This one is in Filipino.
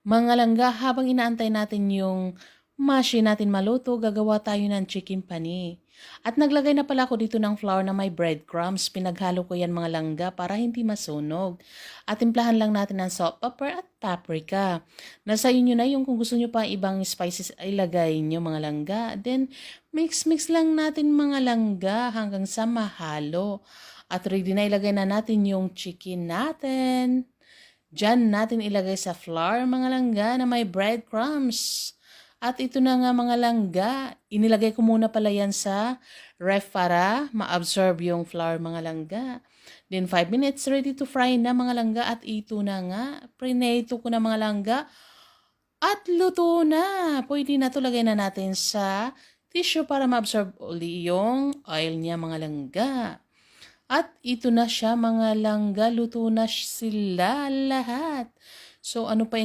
Mga langga, habang inaantay natin yung mashi natin maluto, gagawa tayo ng chicken pani. At naglagay na pala ako dito ng flour na may breadcrumbs. Pinaghalo ko yan mga langga para hindi masunog. At timplahan lang natin ng salt, pepper at paprika. Nasa inyo na yung kung gusto nyo pa ibang spices ay ilagay nyo mga langga. Then mix lang natin mga langga hanggang sa mahalo. At ready na ilagay na natin yung chicken natin. Diyan natin ilagay sa flour mga langga na may breadcrumbs. At ito na nga mga langga, inilagay ko muna pala yan sa ref para ma-absorb yung flour mga langga. Then 5 minutes ready to fry na mga langga at ito na nga, preneto ko na mga langga at luto na. Pwede na to, lagay na natin sa tissue para ma-absorb uli yung oil niya mga langga. At ito na siya mga langga, luto na sila lahat. So ano pa